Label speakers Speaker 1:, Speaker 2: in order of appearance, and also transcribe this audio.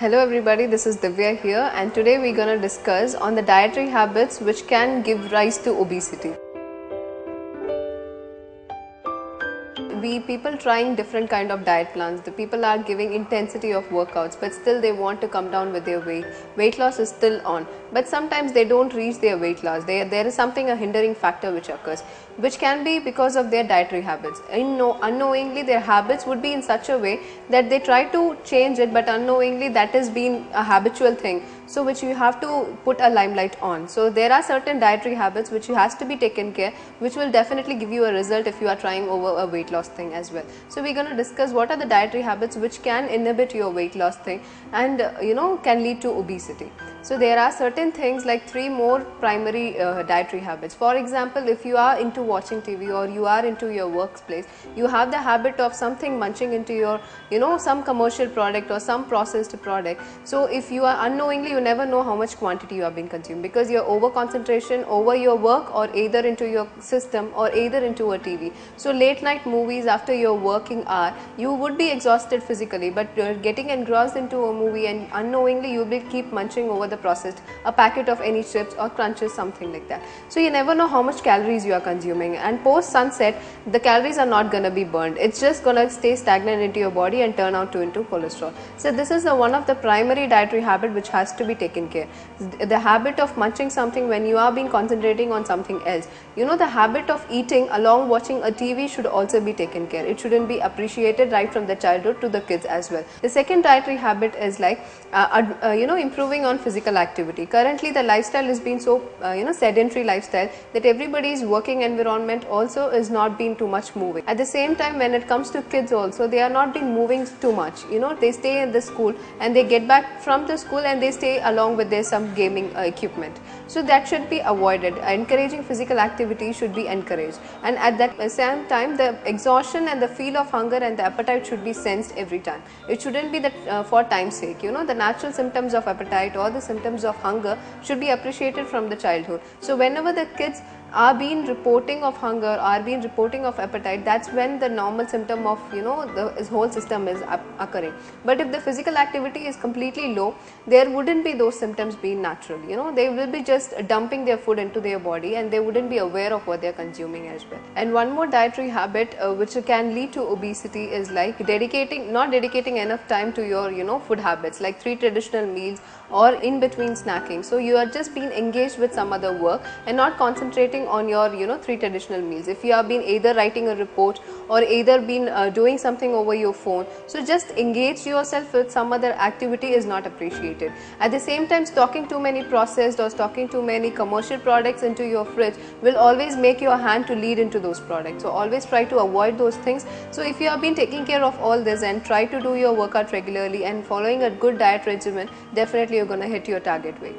Speaker 1: Hello everybody, this is Divya here, and today we're going to discuss on the dietary habits which can give rise to obesity. People trying different kind of diet plans. The people are giving intensity of workouts, but still they want to come down with their weight. Weight loss is still on, but sometimes they don't reach their weight loss. There is something, a hindering factor which occurs, which can be because of their dietary habits. Unknowingly their habits would be in such a way that they try to change it, but unknowingly that has been a habitual thing, so which you have to put a limelight on. So there are certain dietary habits which has to be taken care, which will definitely give you a result if you are trying over a weight loss thing as well. So we're going to discuss what are the dietary habits which can inhibit your weight loss thing and can lead to obesity. So there are certain things like 3 more primary dietary habits. For example, if you are into watching TV or you are into your workplace, you have the habit of something munching into your some commercial product or some processed product. So if you are unknowingly, you never know how much quantity you have been consuming, because your over concentration over your work or either into your system or either into a TV. So late night movies after your working hour, you would be exhausted physically, but you're getting engrossed into a movie and unknowingly you will keep munching over the processed, a packet of any chips or crunches, something like that. So you never know how much calories you are consuming, and post sunset the calories are not going to be burned. It's just going to stay stagnant into your body and turn out into cholesterol. So this is one of the primary dietary habit which has to be taken care. The habit of munching something when you are being concentrating on something else. The habit of eating along watching a TV should also be taken care. It shouldn't be appreciated right from the childhood to the kids as well. The second dietary habit is like improving on physical activity. Currently the lifestyle has been so sedentary lifestyle that everybody's working environment also is not being too much moving. At the same time, when it comes to kids also, they are not been moving too much. They stay in the school and they get back from the school and they stay along with their some gaming equipment. So that should be avoided. Encouraging physical activity should be encouraged, and at that same time the exhaustion and the feel of hunger and the appetite should be sensed every time. It shouldn't be that for time's sake. The natural symptoms of appetite or the symptoms of hunger should be appreciated from the childhood. So whenever the kids are being reporting of hunger, are being reporting of appetite, that's when the normal symptom of the whole system is occurring. But if the physical activity is completely low, there wouldn't be those symptoms being natural. They will be just dumping their food into their body and they wouldn't be aware of what they're consuming as well. And one more dietary habit which can lead to obesity is like not dedicating enough time to your food habits, like 3 traditional meals or in between snacking. So you are just being engaged with some other work and not concentrating on your 3 traditional meals. If you have been either writing a report or either been doing something over your phone, so just engage yourself with some other activity is not appreciated. At the same time, stocking too many processed or stocking too many commercial products into your fridge will always make your hand to lead into those products. So always try to avoid those things. So if you have been taking care of all this and try to do your workout regularly and following a good diet regimen, definitely you're going to hit your target weight.